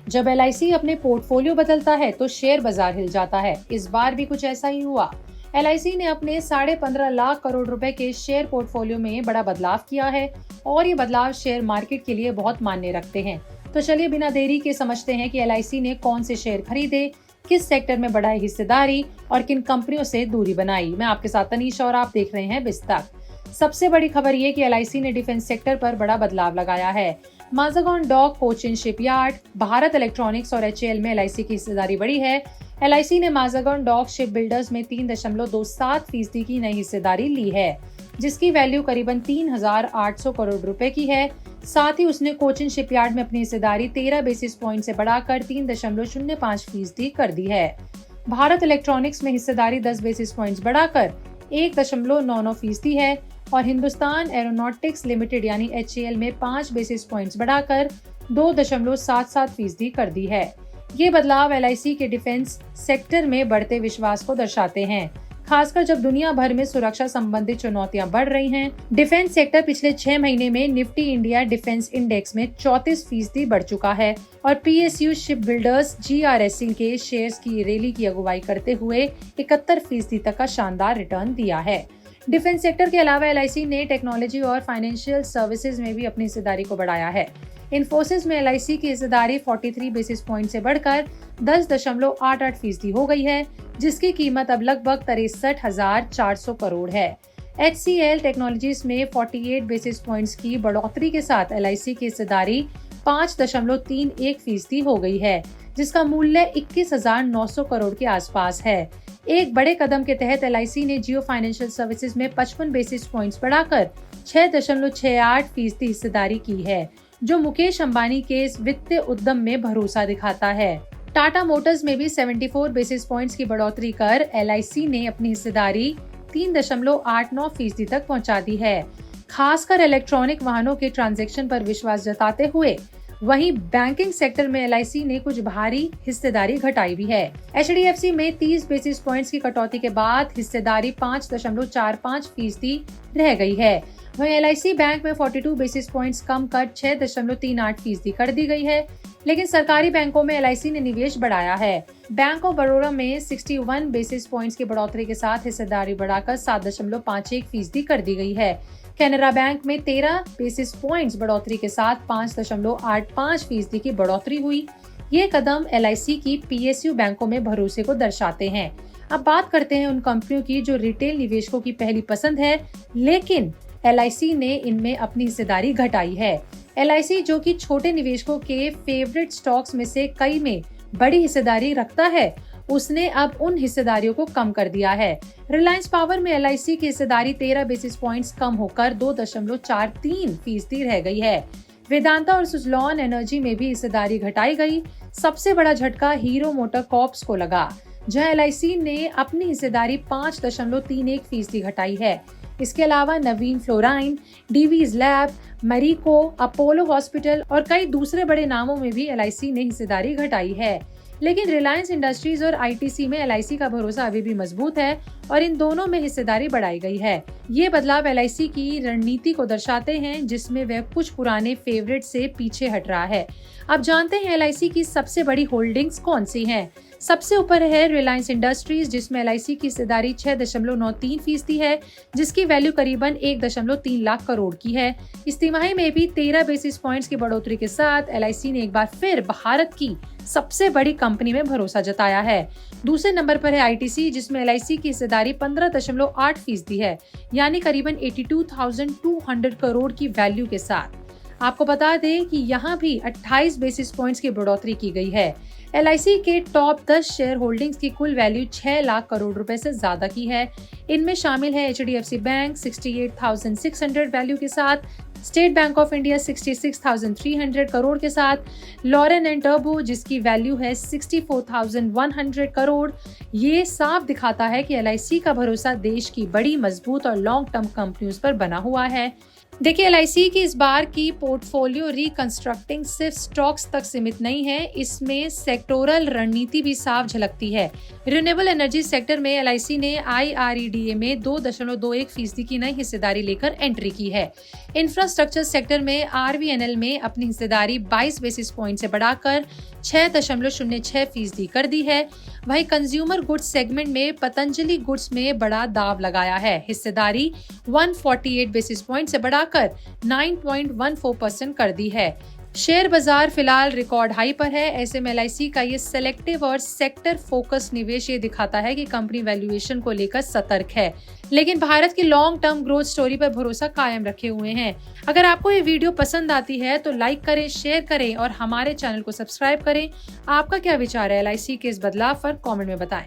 जब एलआईसी अपने पोर्टफोलियो बदलता है तो शेयर बाजार हिल जाता है। इस बार भी कुछ ऐसा ही हुआ। एलआईसी ने अपने 15.5 लाख करोड़ रुपए के शेयर पोर्टफोलियो में बड़ा बदलाव किया है और ये बदलाव शेयर मार्केट के लिए बहुत मायने रखते हैं। तो चलिए बिना देरी के समझते हैं कि एलआईसी ने कौन से शेयर खरीदे, किस सेक्टर में बढ़ाई हिस्सेदारी और किन कंपनियों से दूरी बनाई। मैं आपके साथ तनीषा और आप देख रहे हैं बिस्तक। सबसे बड़ी खबर ये कि एलआईसी ने डिफेंस सेक्टर पर बड़ा बदलाव लगाया है। Mazagon dock, Cochin shipyard, Bharat electronics और एचएएल में एलआईसी की हिस्सेदारी बढ़ी है। एलआईसी ने माजागॉन डॉक शिप बिल्डर्स में 3.27% की नई हिस्सेदारी ली है, जिसकी वैल्यू करीबन 3,800 करोड़ रुपए की है। साथ ही उसने कोचिन शिपयार्ड में अपनी हिस्सेदारी 13 बेसिस पॉइंट से बढ़ाकर 3.05% कर दी है। भारत इलेक्ट्रॉनिक्स में हिस्सेदारी 10 बेसिस पॉइंट्स बढ़ाकर 1.99% है और हिंदुस्तान एरोनॉटिक्स लिमिटेड यानी एचएएल में 5 बेसिस पॉइंट्स बढ़ाकर 2.77% कर दी है। ये बदलाव एलआईसी के डिफेंस सेक्टर में बढ़ते विश्वास को दर्शाते हैं, खासकर जब दुनिया भर में सुरक्षा संबंधित चुनौतियां बढ़ रही हैं। डिफेंस सेक्टर पिछले 6 महीने में निफ्टी इंडिया डिफेंस इंडेक्स में 34% बढ़ चुका है और पीएसयू शिप बिल्डर्स जीआरएससी के शेयर्स की रैली की अगुवाई करते हुए 71% तक का शानदार रिटर्न दिया है। डिफेंस सेक्टर के अलावा एलआईसी ने टेक्नोलॉजी और फाइनेंशियल सर्विसेज में भी अपनी हिस्सेदारी को बढ़ाया है। इन्फोसिस में एलआईसी की हिस्सेदारी 43 बेसिस पॉइंट से बढ़कर 10.88% हो गई है, जिसकी कीमत अब लगभग 63,400 करोड़ है। एचसीएल टेक्नोलॉजीज में 48 बेसिस पॉइंट्स की बढ़ोतरी के साथ एलआईसी की हिस्सेदारी 5.31% हो गई है, जिसका मूल्य 21,900 करोड़ के आसपास है। एक बड़े कदम के तहत एलआईसी ने जियो फाइनेंशियल सर्विसेज में 55 बेसिस पॉइंट्स बढ़ाकर 6.68% हिस्सेदारी की है, जो मुकेश अंबानी के इस वित्तीय उद्यम में भरोसा दिखाता है। टाटा मोटर्स में भी 74 बेसिस पॉइंट्स की बढ़ोतरी कर एलआईसी ने अपनी हिस्सेदारी 3.89% तक पहुंचा दी है। खासकर इलेक्ट्रॉनिक वाहनों के ट्रांजैक्शन पर विश्वास जताते हुए वहीं बैंकिंग सेक्टर में एलआईसी ने कुछ भारी हिस्सेदारी घटाई भी है। एचडीएफसी में 30 बेसिस पॉइंट्स की कटौती के बाद हिस्सेदारी 5.45% रह गई है। वहीं एलआईसी बैंक में 42 बेसिस पॉइंट्स कम कर 6.38% कर दी गई है। लेकिन सरकारी बैंकों में एलआईसी ने निवेश बढ़ाया है। बैंक ऑफ बड़ौदा में 61 बेसिस पॉइंट्स की बढ़ोतरी के साथ हिस्सेदारी बढ़ाकर 7.51% कर दी गई है। कैनरा बैंक में 13 बेसिस पॉइंट्स बढ़ोतरी के साथ 5.85% की बढ़ोतरी हुई। ये कदम एलआईसी की पीएसयू बैंकों में भरोसे को दर्शाते हैं। अब बात करते हैं उन कंपनियों की जो रिटेल निवेशकों की पहली पसंद है, लेकिन एलआईसी ने इनमें अपनी हिस्सेदारी घटाई है। एलआईसी जो कि छोटे निवेशकों के फेवरेट स्टॉक्स में से कई में बड़ी हिस्सेदारी रखता है, उसने अब उन हिस्सेदारियों को कम कर दिया है। रिलायंस पावर में एलआईसी की हिस्सेदारी 13 बेसिस पॉइंट्स कम होकर 2.43% रह गई है। वेदांता और सुजलॉन एनर्जी में भी हिस्सेदारी घटाई गई। सबसे बड़ा झटका हीरो मोटर कॉर्प्स को लगा, जहां एलआईसी ने अपनी हिस्सेदारी 5.31% घटाई है। इसके अलावा Navin fluorine, Divi's lab, Marico, Apollo hospital और कई दूसरे बड़े नामों में भी एलआईसी ने हिस्सेदारी घटाई है। लेकिन रिलायंस इंडस्ट्रीज और आईटीसी में एलआईसी का भरोसा अभी भी मजबूत है और इन दोनों में हिस्सेदारी बढ़ाई गई है। ये बदलाव एलआईसी की रणनीति को दर्शाते हैं, जिसमें वह कुछ पुराने फेवरेट से पीछे हट रहा है। अब जानते हैं एलआईसी की सबसे बड़ी होल्डिंग्स कौन सी हैं। सबसे ऊपर है रिलायंस इंडस्ट्रीज, जिसमें एलआईसी की हिस्सेदारी 6.93% है, जिसकी वैल्यू करीबन 1.3 लाख करोड़ की है। इस तिमाही में भी 13 बेसिस पॉइंट्स की बढ़ोतरी के साथ एलआईसी ने एक बार फिर भारत की सबसे बड़ी कंपनी में भरोसा जताया है। दूसरे नंबर पर है आईटीसी, जिसमें एलआईसी की हिस्सेदारी 15.8% है, यानी करीबन 82,200 करोड़ की वैल्यू के साथ। आपको बता दें कि यहाँ भी 28 बेसिस पॉइंट्स की बढ़ोतरी की गई है। एलआईसी के टॉप 10 शेयर होल्डिंग्स की कुल वैल्यू 6 लाख करोड़ रुपए से ज्यादा की है। इनमें शामिल है एचडीएफसी बैंक 68,600 वैल्यू के साथ, state bank of India 66,300 crore के साथ, लॉरेन एंड टर्बो जिसकी वैल्यू है 64,100 करोड़। ये साफ दिखाता है कि एलआईसी का भरोसा देश की बड़ी, मजबूत और लॉन्ग टर्म कंपनियों पर बना हुआ है। देखिए, एलआईसी की इस बार की पोर्टफोलियो रिकंस्ट्रक्टिंग सिर्फ स्टॉक्स तक सीमित नहीं है, इसमें सेक्टोरल रणनीति भी साफ झलकती है। रिन्यूएबल एनर्जी सेक्टर में एलआईसी ने आईआरईडीए में 2.21% की नई हिस्सेदारी लेकर एंट्री की है। इंफ्रास्ट्रक्चर सेक्टर में आरवीएनएल में अपनी हिस्सेदारी 22 बेसिस पॉइंट से बढ़ाकर 6.06% कर दी है। वहीं कंज्यूमर गुड्स सेगमेंट में पतंजलि गुड्स में बड़ा दाव लगाया है, हिस्सेदारी 148 बेसिस पॉइंट से बढ़ाकर 9.14% कर दी है। शेयर बाजार फिलहाल रिकॉर्ड हाई पर है। ऐसे में एलआईसी का ये सेलेक्टिव और सेक्टर फोकस निवेश ये दिखाता है कि कंपनी वैल्यूएशन को लेकर सतर्क है, लेकिन भारत की लॉन्ग टर्म ग्रोथ स्टोरी पर भरोसा कायम रखे हुए हैं। अगर आपको ये वीडियो पसंद आती है तो लाइक करें, शेयर करें और हमारे चैनल को सब्सक्राइब करें। आपका क्या विचार है एलआईसी के इस बदलाव पर? कमेंट में बताएं।